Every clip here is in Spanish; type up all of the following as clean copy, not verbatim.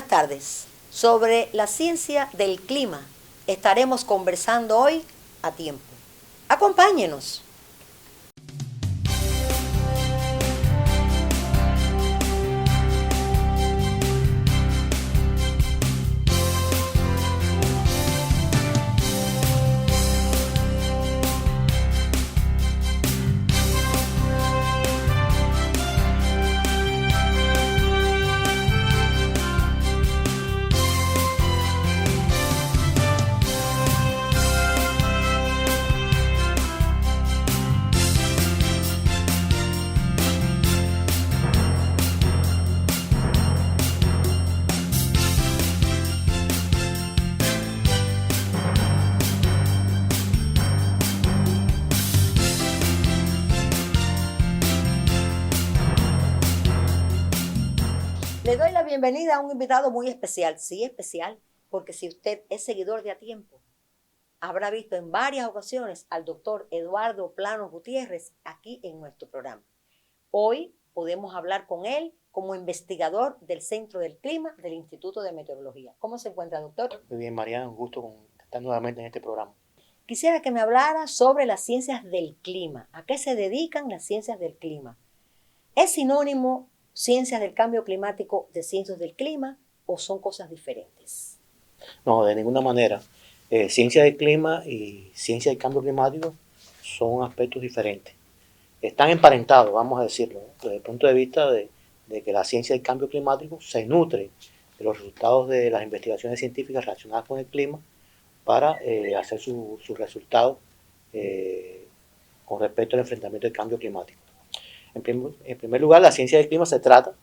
buenas tardes. Sobre la ciencia del clima estaremos conversando hoy a tiempo. Acompáñenos. Le doy la bienvenida a un invitado muy especial. Sí, especial, porque si usted es seguidor de A Tiempo, habrá visto en varias ocasiones al doctor Eduardo Plano Gutiérrez aquí en nuestro programa. Hoy podemos hablar con él como investigador del Centro del Clima del Instituto de Meteorología. ¿Cómo se encuentra, doctor? Muy bien, Mariana, un gusto estar nuevamente en este programa. Quisiera que me hablara sobre las ciencias del clima. ¿A qué se dedican las ciencias del clima? ¿Es sinónimo ciencias del cambio climático de ciencias del clima o son cosas diferentes? No, de ninguna manera. Ciencia del clima y ciencia del cambio climático son aspectos diferentes. Están emparentados, vamos a decirlo, ¿no? Desde el punto de vista de que la ciencia del cambio climático se nutre de los resultados de las investigaciones científicas relacionadas con el clima para hacer sus resultados con respecto al enfrentamiento del cambio climático. En primer lugar, la ciencia del clima se trata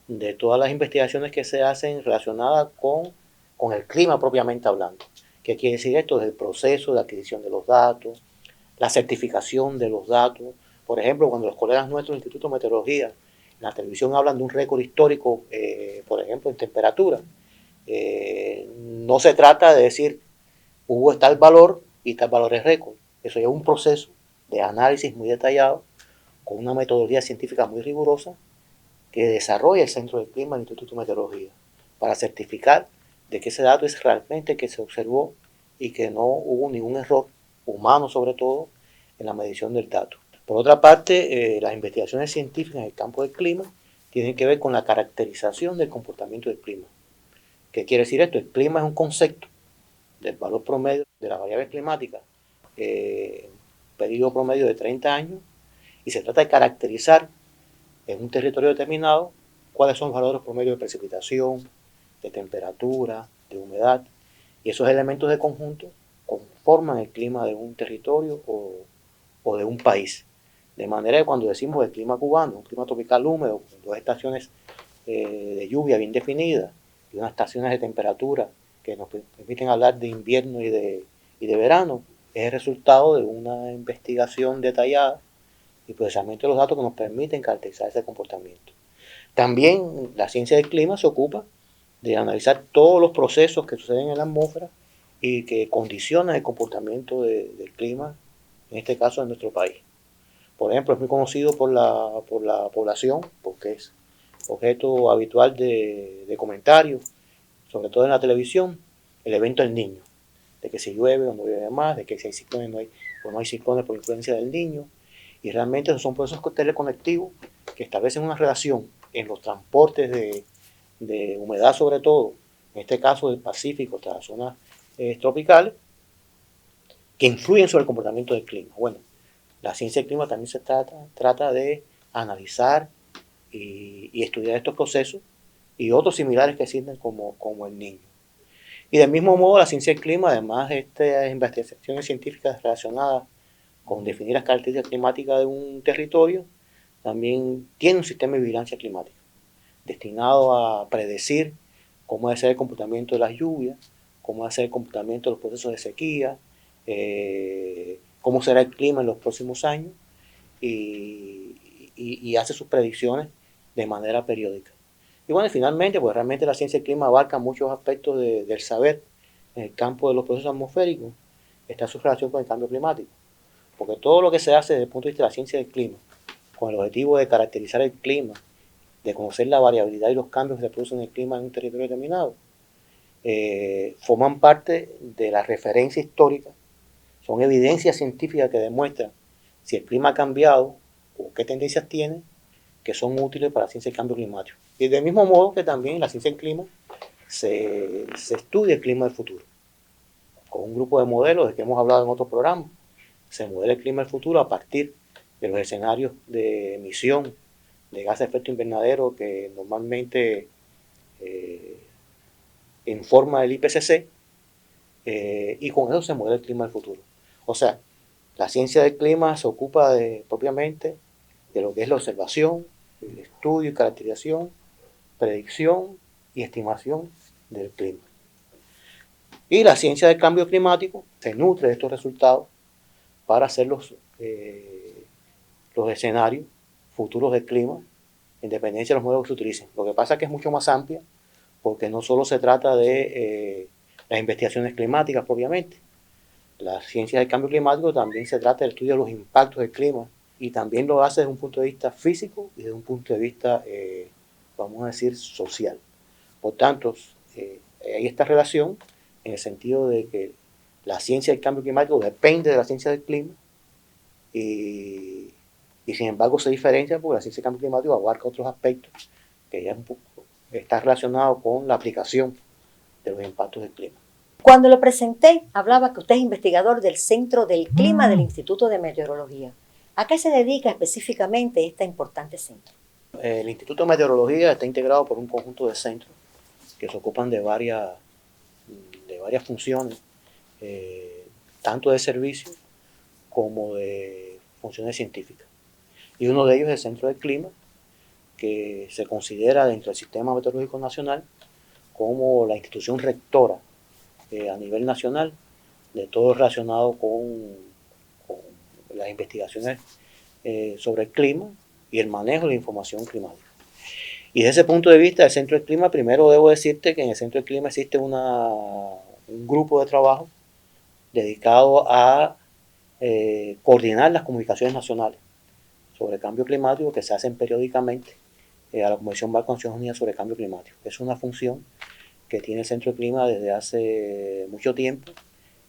de todas las investigaciones que se hacen relacionadas con el clima propiamente hablando. ¿Qué quiere decir esto? Desde el proceso de adquisición de los datos, la certificación de los datos. Por ejemplo, cuando los colegas nuestros del Instituto de Meteorología en la televisión hablan de un récord histórico, por ejemplo, en temperatura, no se trata de decir hubo tal valor y tal valor es récord. Eso es un proceso de análisis muy detallado con una metodología científica muy rigurosa que desarrolla el Centro del Clima del Instituto de Meteorología para certificar de que ese dato es realmente el que se observó y que no hubo ningún error, humano sobre todo, en la medición del dato. Por otra parte, las investigaciones científicas en el campo del clima tienen que ver con la caracterización del comportamiento del clima. ¿Qué quiere decir esto? El clima es un concepto del valor promedio de las variables climáticas, periodo promedio de 30 años, y se trata de caracterizar en un territorio determinado cuáles son los valores promedios de precipitación, de temperatura, de humedad, y esos elementos de conjunto conforman el clima de un territorio o de un país. De manera que cuando decimos el clima cubano, un clima tropical húmedo, con dos estaciones de lluvia bien definidas y unas estaciones de temperatura que nos permiten hablar de invierno y de verano, es el resultado de una investigación detallada y procesamiento de los datos que nos permiten caracterizar ese comportamiento. También la ciencia del clima se ocupa de analizar todos los procesos que suceden en la atmósfera y que condicionan el comportamiento del clima, en este caso en nuestro país. Por ejemplo, es muy conocido por la población, porque es objeto habitual de comentarios, sobre todo en la televisión, el evento del Niño, de que si llueve o no llueve más, de que si hay ciclones o no hay ciclones por influencia del Niño. Y realmente esos son procesos teleconectivos que establecen una relación en los transportes de humedad, sobre todo, en este caso del Pacífico hasta las zonas tropicales, que influyen sobre el comportamiento del clima. Bueno, la ciencia del clima también se trata de analizar y estudiar estos procesos y otros similares que existen como el Niño. Y del mismo modo, la ciencia del clima, además de estas investigaciones científicas relacionadas con definir las características climáticas de un territorio, también tiene un sistema de vigilancia climática destinado a predecir cómo debe ser el comportamiento de las lluvias, cómo debe ser el comportamiento de los procesos de sequía, cómo será el clima en los próximos años y hace sus predicciones de manera periódica. Y bueno, finalmente, pues realmente la ciencia del clima abarca muchos aspectos del saber en el campo de los procesos atmosféricos, está su relación con el cambio climático. Porque todo lo que se hace desde el punto de vista de la ciencia del clima, con el objetivo de caracterizar el clima de conocer la variabilidad y los cambios que se producen en el clima en un territorio determinado, forman parte de la referencia histórica, son evidencias científicas que demuestran si el clima ha cambiado o qué tendencias tiene, que son útiles para la ciencia del cambio climático. Y del mismo modo que también en la ciencia del clima se estudia el clima del futuro. Con un grupo de modelos de que hemos hablado en otros programas, se modela el clima del futuro a partir de los escenarios de emisión de gases de efecto invernadero que normalmente informa el IPCC, y con eso se modela el clima del futuro. O sea, la ciencia del clima se ocupa propiamente de lo que es la observación, el estudio y caracterización, predicción y estimación del clima. Y la ciencia del cambio climático se nutre de estos resultados para hacer los escenarios futuros del clima, en dependencia de los modelos que se utilicen. Lo que pasa es que es mucho más amplia, porque no solo se trata de las investigaciones climáticas propiamente. La ciencia del cambio climático también se trata del estudio de los impactos del clima, y también lo hace desde un punto de vista físico y desde un punto de vista, vamos a decir, social. Por tanto, hay esta relación en el sentido de que la ciencia del cambio climático depende de la ciencia del clima, y sin embargo se diferencia porque la ciencia del cambio climático abarca otros aspectos que ya está relacionado con la aplicación de los impactos del clima. Cuando lo presenté, hablaba que usted es investigador del Centro del Clima del Instituto de Meteorología. ¿A qué se dedica específicamente este importante centro? El Instituto de Meteorología está integrado por un conjunto de centros que se ocupan de varias funciones, tanto de servicio como de funciones científicas. Y uno de ellos es el Centro del Clima, que se considera dentro del Sistema Meteorológico Nacional como la institución rectora a nivel nacional de todo relacionado con las investigaciones sobre el clima y el manejo de la información climática. Y desde ese punto de vista, el Centro del Clima, primero debo decirte que en el Centro del Clima existe un grupo de trabajo dedicado a coordinar las comunicaciones nacionales sobre el cambio climático que se hacen periódicamente a la Convención Marco de Naciones Unidas sobre el Cambio Climático. Es una función que tiene el Centro del Clima desde hace mucho tiempo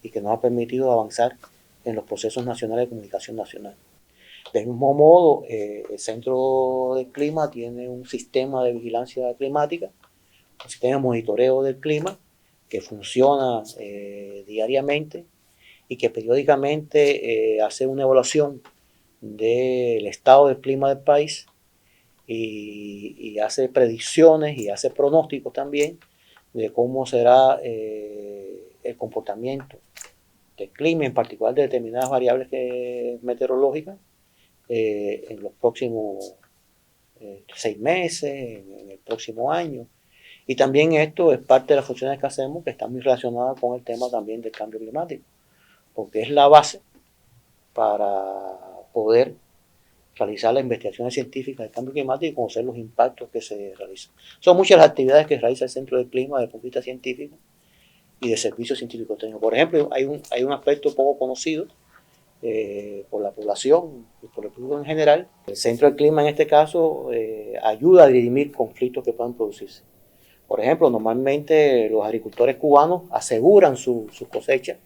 y que nos ha permitido avanzar en los procesos nacionales de comunicación nacional. Del mismo modo, el Centro del Clima tiene un sistema de vigilancia climática, un sistema de monitoreo del clima que funciona diariamente y que periódicamente hace una evaluación del estado del clima del país y hace predicciones y hace pronósticos también de cómo será el comportamiento del clima, en particular de determinadas variables meteorológicas, en los próximos 6 meses, en el próximo año. Y también esto es parte de las funciones que hacemos, que están muy relacionadas con el tema también del cambio climático, porque es la base para poder realizar las investigaciones científicas del cambio climático y conocer los impactos que se realizan. Son muchas las actividades que realiza el Centro del Clima desde el punto de vista científico y de servicios científicos técnicos. Por ejemplo, hay un aspecto poco conocido por la población y por el público en general. El Centro del Clima en este caso ayuda a dirimir conflictos que puedan producirse. Por ejemplo, normalmente los agricultores cubanos aseguran su cosecha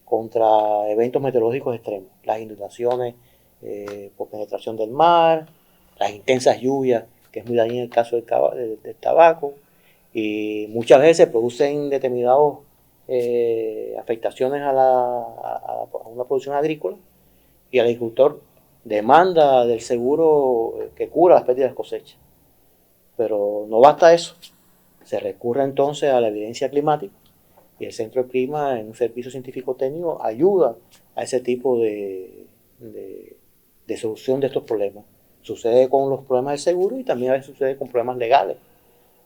contra eventos meteorológicos extremos, las inundaciones por penetración del mar, las intensas lluvias, que es muy dañino en el caso del tabaco, y muchas veces producen determinadas afectaciones a una producción agrícola, y el agricultor demanda del seguro que cubra las pérdidas de cosecha. Pero no basta eso, se recurre entonces a la evidencia climática, y el Centro del Clima, en un servicio científico técnico, ayuda a ese tipo de solución de estos problemas. Sucede con los problemas del seguro y también a veces sucede con problemas legales,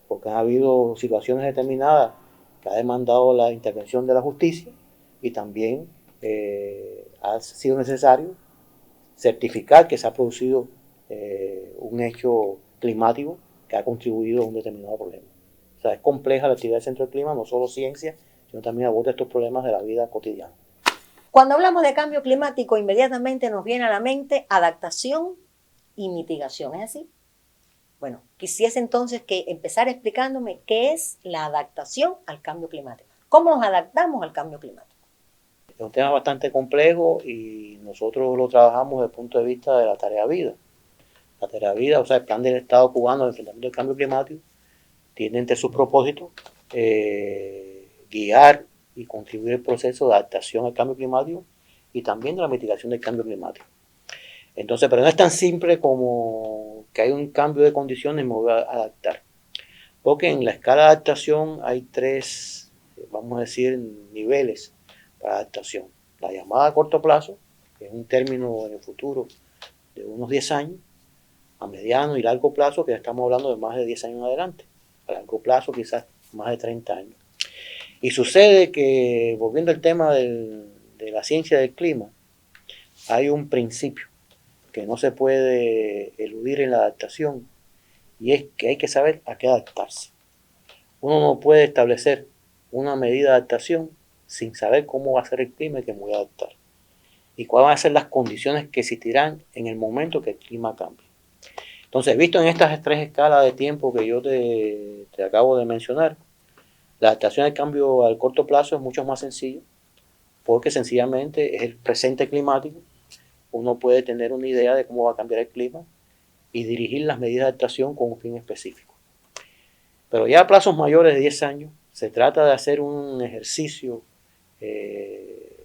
porque han habido situaciones determinadas que ha demandado la intervención de la justicia, y también ha sido necesario certificar que se ha producido un hecho climático que ha contribuido a un determinado problema. O sea, es compleja la actividad del Centro del Clima, no solo ciencia, sino también aborda estos problemas de la vida cotidiana. Cuando hablamos de cambio climático, inmediatamente nos viene a la mente adaptación y mitigación, ¿es así? Bueno, quisiese entonces que empezar explicándome qué es la adaptación al cambio climático. ¿Cómo nos adaptamos al cambio climático? Es un tema bastante complejo y nosotros lo trabajamos desde el punto de vista de la tarea vida. La tarea vida, o sea, el plan del Estado cubano de enfrentamiento al cambio climático, tiene entre sus propósitos guiar y contribuir al proceso de adaptación al cambio climático y también de la mitigación del cambio climático. Entonces, pero no es tan simple como que hay un cambio de condiciones y me voy a adaptar. Porque en la escala de adaptación hay tres, vamos a decir, niveles para adaptación. La llamada a corto plazo, que es un término en el futuro de unos 10 años, a mediano y largo plazo, que ya estamos hablando de más de 10 años en adelante. A largo plazo quizás más de 30 años. Y sucede que, volviendo al tema de la ciencia del clima, hay un principio que no se puede eludir en la adaptación, y es que hay que saber a qué adaptarse. Uno no puede establecer una medida de adaptación sin saber cómo va a ser el clima que me voy a adaptar y cuáles van a ser las condiciones que existirán en el momento que el clima cambie. Entonces, visto en estas tres escalas de tiempo que yo te acabo de mencionar, la adaptación al cambio al corto plazo es mucho más sencillo porque sencillamente es el presente climático. Uno puede tener una idea de cómo va a cambiar el clima y dirigir las medidas de adaptación con un fin específico. Pero ya a plazos mayores de 10 años se trata de hacer un ejercicio de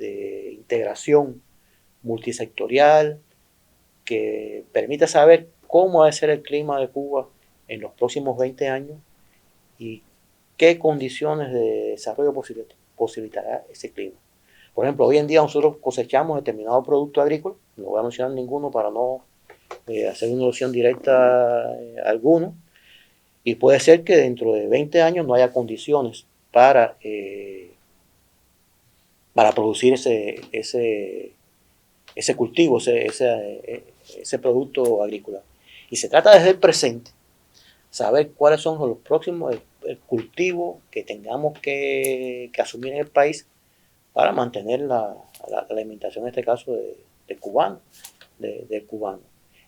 integración multisectorial que permita saber cómo va a ser el clima de Cuba en los próximos 20 años y qué condiciones de desarrollo posibilitará ese clima. Por ejemplo, hoy en día nosotros cosechamos determinado producto agrícola, no voy a mencionar ninguno para no hacer una alusión directa a alguno, y puede ser que dentro de 20 años no haya condiciones para producir ese cultivo, ese producto agrícola. Y se trata desde el presente, saber cuáles son los próximos el cultivo que tengamos que asumir en el país para mantener la alimentación, en este caso, del cubano.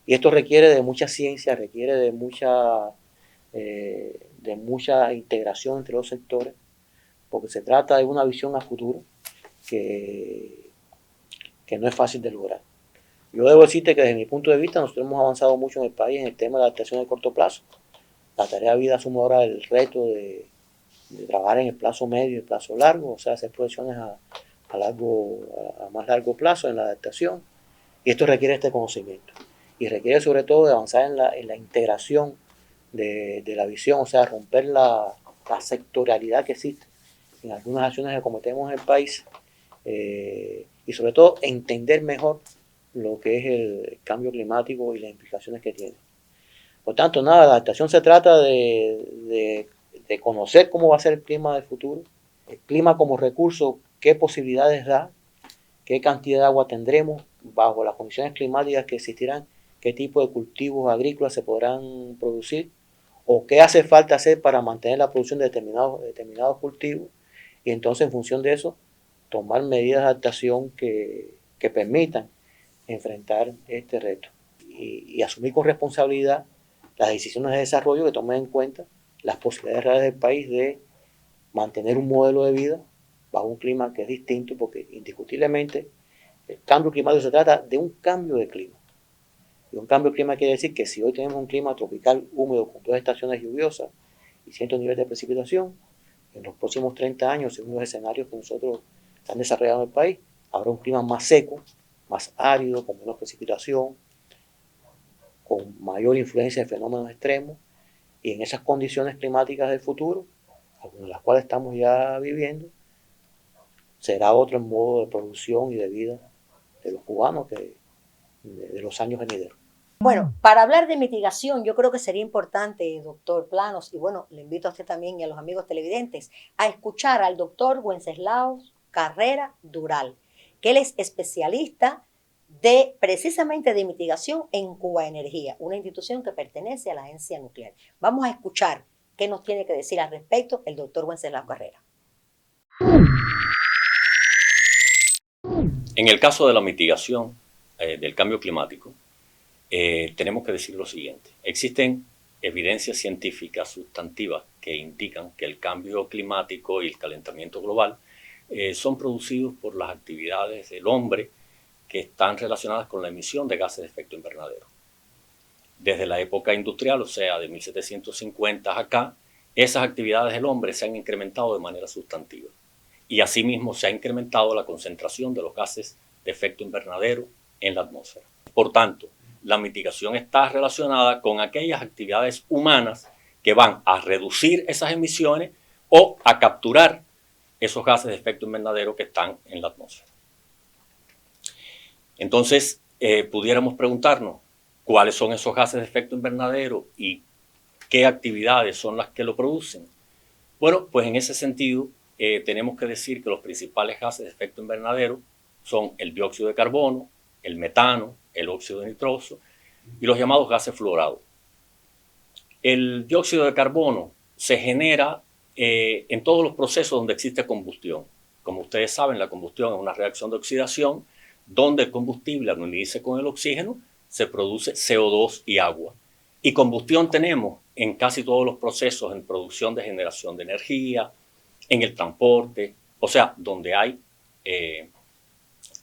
Y esto requiere de mucha ciencia, requiere de mucha integración entre los sectores, porque se trata de una visión a futuro que no es fácil de lograr. Yo debo decirte que desde mi punto de vista nosotros hemos avanzado mucho en el país en el tema de la adaptación de corto plazo. La tarea de vida asume ahora el reto de trabajar en el plazo medio y el plazo largo, o sea, hacer proyecciones a más largo plazo en la adaptación. Y esto requiere este conocimiento. Y requiere sobre todo de avanzar en la integración de la visión, o sea, romper la sectorialidad que existe en algunas acciones que cometemos en el país y sobre todo entender mejor lo que es el cambio climático y las implicaciones que tiene. Por tanto, nada, la adaptación se trata de conocer cómo va a ser el clima del futuro, el clima como recurso, qué posibilidades da, qué cantidad de agua tendremos bajo las condiciones climáticas que existirán, qué tipo de cultivos agrícolas se podrán producir o qué hace falta hacer para mantener la producción de determinados cultivos y entonces en función de eso tomar medidas de adaptación que permitan enfrentar este reto y asumir con responsabilidad las decisiones de desarrollo que tomen en cuenta las posibilidades reales del país de mantener un modelo de vida bajo un clima que es distinto, porque indiscutiblemente el cambio climático se trata de un cambio de clima. Y un cambio de clima quiere decir que si hoy tenemos un clima tropical húmedo con 2 estaciones lluviosas y ciertos niveles de precipitación, en los próximos 30 años, según los escenarios que nosotros están desarrollando en el país, habrá un clima más seco, más árido, con menos precipitación, con mayor influencia de fenómenos extremos, y en esas condiciones climáticas del futuro, algunas de las cuales estamos ya viviendo, será otro modo de producción y de vida de los cubanos de los años venideros. Bueno, para hablar de mitigación, yo creo que sería importante, doctor Planos, y bueno, le invito a usted también y a los amigos televidentes a escuchar al doctor Wenceslao Carrera Dural, que él es especialista precisamente de mitigación en Cuba Energía, una institución que pertenece a la agencia nuclear. Vamos a escuchar qué nos tiene que decir al respecto el doctor Wenceslao Carrera. En el caso de la mitigación del cambio climático, tenemos que decir lo siguiente. Existen evidencias científicas sustantivas que indican que el cambio climático y el calentamiento global son producidos por las actividades del hombre que están relacionadas con la emisión de gases de efecto invernadero. Desde la época industrial, o sea, de 1750 acá, esas actividades del hombre se han incrementado de manera sustantiva. Y asimismo se ha incrementado la concentración de los gases de efecto invernadero en la atmósfera. Por tanto, la mitigación está relacionada con aquellas actividades humanas que van a reducir esas emisiones o a capturar esos gases de efecto invernadero que están en la atmósfera. Entonces, pudiéramos preguntarnos cuáles son esos gases de efecto invernadero y qué actividades son las que lo producen. Bueno, pues en ese sentido, tenemos que decir que los principales gases de efecto invernadero son el dióxido de carbono, el metano, el óxido de nitroso y los llamados gases fluorados. El dióxido de carbono se genera en todos los procesos donde existe combustión. Como ustedes saben, la combustión es una reacción de oxidación donde el combustible, al unirse con el oxígeno, se produce CO2 y agua. Y combustión tenemos en casi todos los procesos, en producción de generación de energía, en el transporte, o sea, donde hay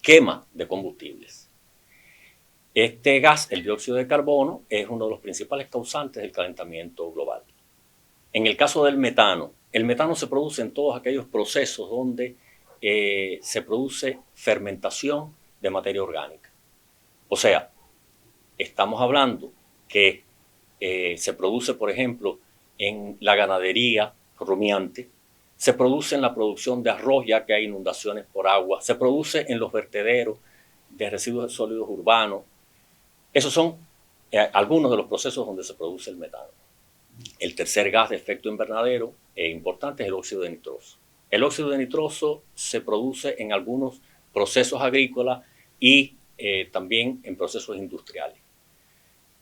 quema de combustibles. Este gas, el dióxido de carbono, es uno de los principales causantes del calentamiento global. En el caso del metano, el metano se produce en todos aquellos procesos donde se produce fermentación de materia orgánica. O sea, estamos hablando que se produce, por ejemplo, en la ganadería rumiante, se produce en la producción de arroz ya que hay inundaciones por agua, se produce en los vertederos de residuos sólidos urbanos. Esos son algunos de los procesos donde se produce el metano. El tercer gas de efecto invernadero importante es el óxido de nitroso. El óxido de nitroso se produce en algunos procesos agrícolas y también en procesos industriales.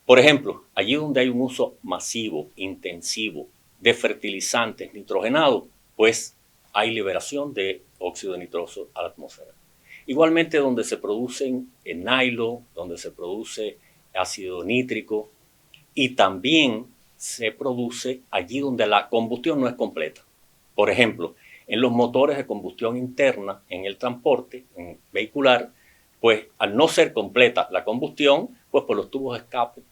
Por ejemplo, allí donde hay un uso masivo, intensivo de fertilizantes nitrogenados, pues hay liberación de óxido de nitroso a la atmósfera. Igualmente donde se producen nylon, donde se produce ácido nítrico y también se produce allí donde la combustión no es completa. Por ejemplo, en los motores de combustión interna, en el transporte vehicular, pues al no ser completa la combustión, pues por los tubos de escape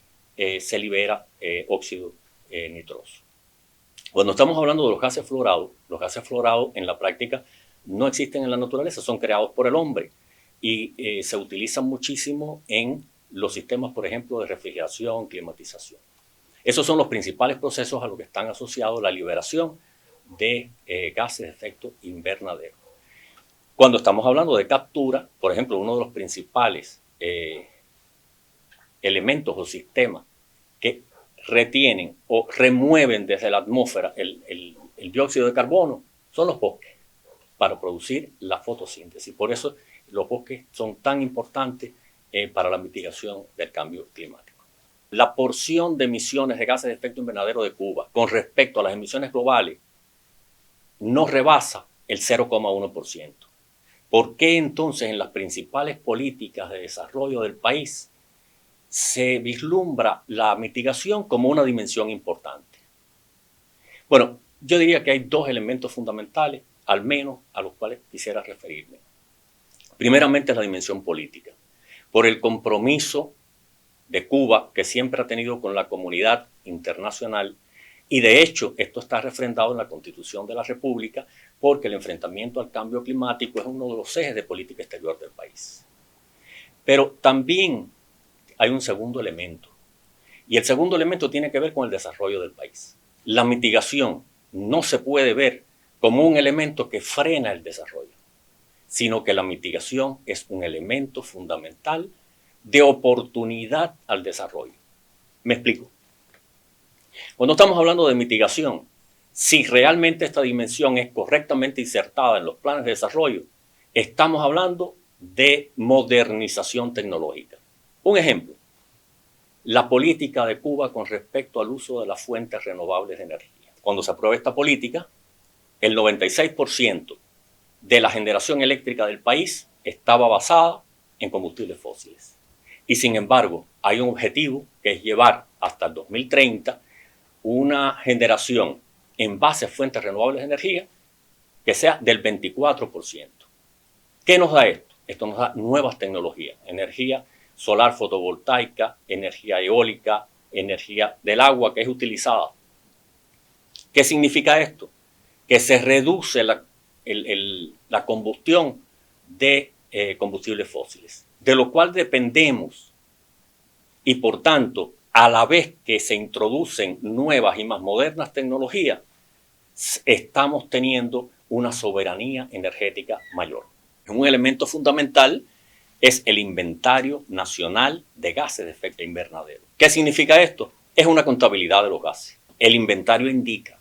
se libera óxido nitroso. Cuando estamos hablando de los gases fluorados en la práctica no existen en la naturaleza, son creados por el hombre y se utilizan muchísimo en los sistemas, por ejemplo, de refrigeración, climatización. Esos son los principales procesos a los que están asociados la liberación de gases de efecto invernadero. Cuando estamos hablando de captura, por ejemplo, uno de los principales elementos o sistemas que retienen o remueven desde la atmósfera el dióxido de carbono son los bosques para producir la fotosíntesis. Por eso los bosques son tan importantes para la mitigación del cambio climático. La porción de emisiones de gases de efecto invernadero de Cuba con respecto a las emisiones globales no rebasa el 0,1%. ¿Por qué entonces en las principales políticas de desarrollo del país se vislumbra la mitigación como una dimensión importante? Bueno, yo diría que hay dos elementos fundamentales, al menos a los cuales quisiera referirme. Primeramente, la dimensión política, por el compromiso de Cuba que siempre ha tenido con la comunidad internacional y de hecho esto está refrendado en la Constitución de la República porque el enfrentamiento al cambio climático es uno de los ejes de política exterior del país. Pero también hay un segundo elemento y el segundo elemento tiene que ver con el desarrollo del país. La mitigación no se puede ver como un elemento que frena el desarrollo, sino que la mitigación es un elemento fundamental de oportunidad al desarrollo. Me explico. Cuando estamos hablando de mitigación, si realmente esta dimensión es correctamente insertada en los planes de desarrollo, estamos hablando de modernización tecnológica. Un ejemplo, la política de Cuba con respecto al uso de las fuentes renovables de energía. Cuando se aprueba esta política, el 96% de la generación eléctrica del país estaba basada en combustibles fósiles. Y sin embargo, hay un objetivo que es llevar hasta el 2030 una generación en base a fuentes renovables de energía que sea del 24%. ¿Qué nos da esto? Esto nos da nuevas tecnologías, energía solar fotovoltaica, energía eólica, energía del agua que es utilizada. ¿Qué significa esto? Que se reduce la combustión de combustibles fósiles, de lo cual dependemos, y por tanto, a la vez que se introducen nuevas y más modernas tecnologías, estamos teniendo una soberanía energética mayor. Un elemento fundamental es el inventario nacional de gases de efecto invernadero. ¿Qué significa esto? Es una contabilidad de los gases. El inventario indica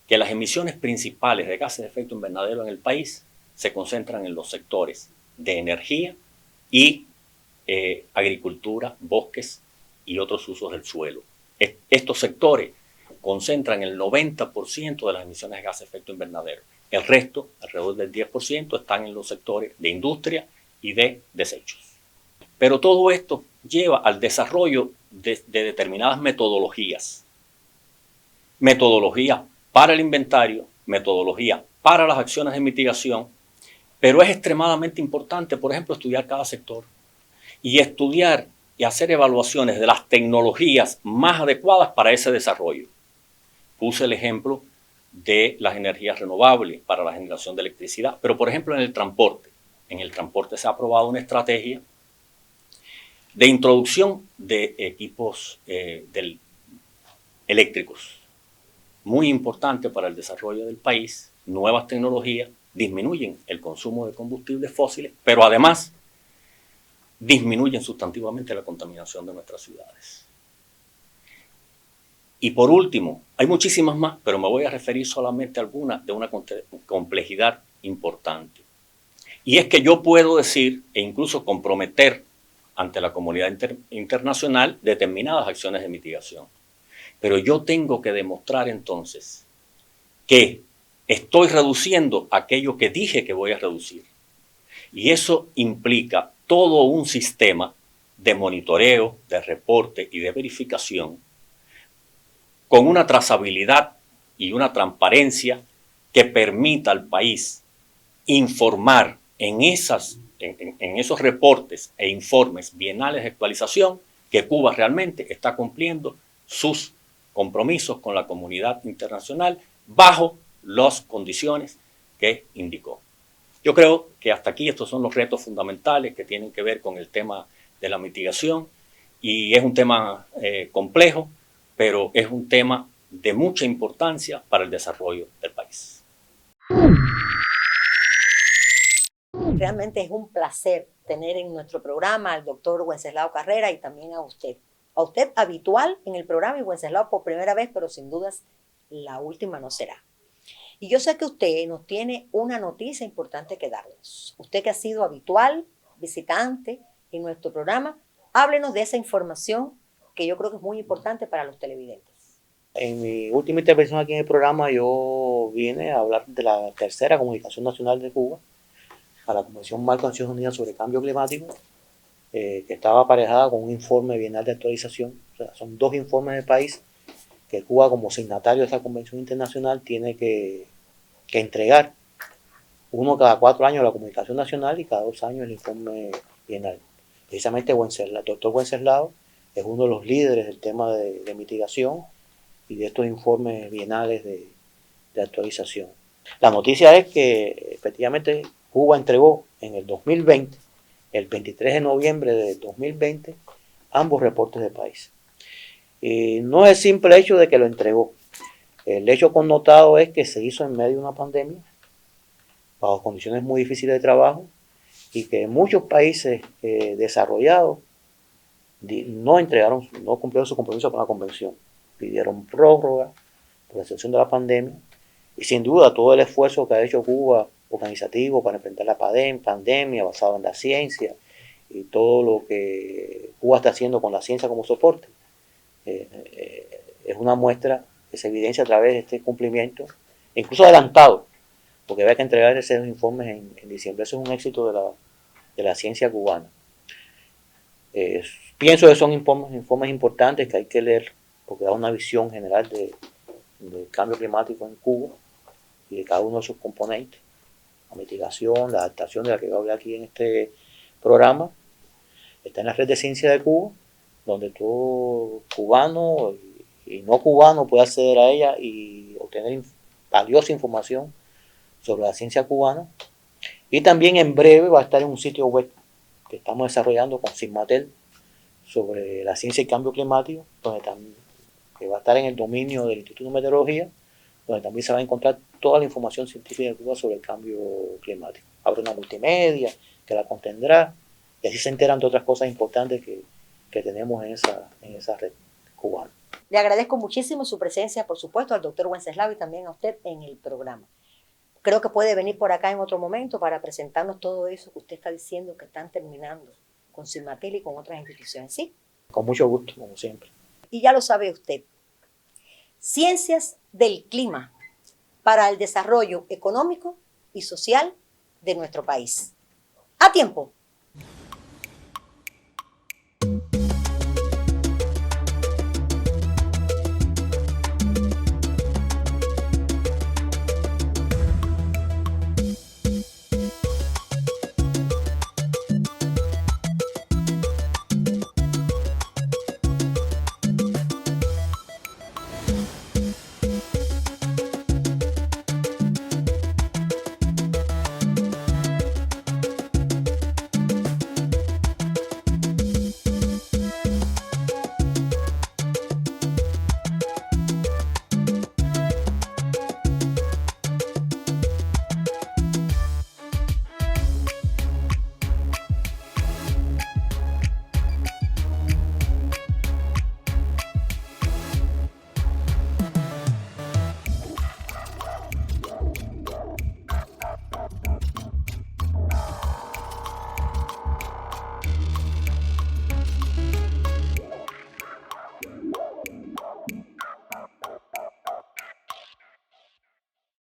que las emisiones principales de gases de efecto invernadero en el país se concentran en los sectores de energía y agricultura, bosques y otros usos del suelo. Estos sectores concentran el 90% de las emisiones de gases de efecto invernadero. El resto, alrededor del 10%, están en los sectores de industria y de desechos. Pero todo esto lleva al desarrollo de determinadas metodologías. Metodología para el inventario, metodología para las acciones de mitigación, pero es extremadamente importante, por ejemplo, estudiar cada sector y estudiar y hacer evaluaciones de las tecnologías más adecuadas para ese desarrollo. Puse el ejemplo de las energías renovables para la generación de electricidad, pero por ejemplo en el transporte se ha aprobado una estrategia de introducción de equipos eléctricos, muy importante para el desarrollo del país. Nuevas tecnologías disminuyen el consumo de combustibles fósiles, pero además disminuyen sustantivamente la contaminación de nuestras ciudades. Y por último, hay muchísimas más, pero me voy a referir solamente a algunas de una complejidad importante. Y es que yo puedo decir e incluso comprometer ante la comunidad internacional determinadas acciones de mitigación. Pero yo tengo que demostrar entonces que estoy reduciendo aquello que dije que voy a reducir. Y eso implica todo un sistema de monitoreo, de reporte y de verificación con una trazabilidad y una transparencia que permita al país informar en esos reportes e informes bienales de actualización que Cuba realmente está cumpliendo sus compromisos con la comunidad internacional bajo las condiciones que indicó. Yo creo que hasta aquí estos son los retos fundamentales que tienen que ver con el tema de la mitigación, y es un tema complejo, pero es un tema de mucha importancia para el desarrollo del país. Realmente es un placer tener en nuestro programa al doctor Wenceslao Carrera y también a usted. A usted habitual en el programa y Wenceslao por primera vez, pero sin dudas la última no será. Y yo sé que usted nos tiene una noticia importante que darnos. Usted que ha sido habitual, visitante en nuestro programa, háblenos de esa información que yo creo que es muy importante para los televidentes. En mi última intervención aquí en el programa yo vine a hablar de la tercera Comunicación Nacional de Cuba a la Convención Marco de Naciones Unidas sobre Cambio Climático, que estaba aparejada con un informe bienal de actualización. O sea, son dos informes del país que Cuba, como signatario de esa convención internacional, tiene que entregar, uno cada 4 años la comunicación nacional y cada 2 años el informe bienal. Precisamente el doctor Wenceslao es uno de los líderes del tema de mitigación y de estos informes bienales de actualización. La noticia es que efectivamente Cuba entregó en el 2020, el 23 de noviembre de 2020, ambos reportes del país. No es el simple hecho de que lo entregó. El hecho connotado es que se hizo en medio de una pandemia, bajo condiciones muy difíciles de trabajo, y que muchos países desarrollados no cumplieron su compromiso con la convención. Pidieron prórroga por la extensión de la pandemia, y sin duda todo el esfuerzo que ha hecho Cuba organizativo para enfrentar la pandemia basado en la ciencia y todo lo que Cuba está haciendo con la ciencia como soporte es una muestra que se evidencia a través de este cumplimiento, incluso adelantado, porque había que entregar esos informes en diciembre. Eso es un éxito de la ciencia cubana. Pienso que son informes importantes que hay que leer porque da una visión general del cambio climático en Cuba y de cada uno de sus componentes, la mitigación, la adaptación de la que voy a hablar aquí en este programa. Está en la red de ciencia de Cuba, donde todo cubano y no cubano puede acceder a ella y obtener valiosa información sobre la ciencia cubana. Y también en breve va a estar en un sitio web que estamos desarrollando con Sigmatel sobre la ciencia y cambio climático, que va a estar en el dominio del Instituto de Meteorología, donde también se va a encontrar toda la información científica de Cuba sobre el cambio climático. Habrá una multimedia que la contendrá y así se enteran de otras cosas importantes que tenemos en esa red cubana. Le agradezco muchísimo su presencia, por supuesto, al doctor Wenceslao y también a usted en el programa. Creo que puede venir por acá en otro momento para presentarnos todo eso que usted está diciendo que están terminando con Sigmatel y con otras instituciones, ¿sí? Con mucho gusto, como siempre. Y ya lo sabe usted. Ciencias del clima para el desarrollo económico y social de nuestro país. ¡A tiempo!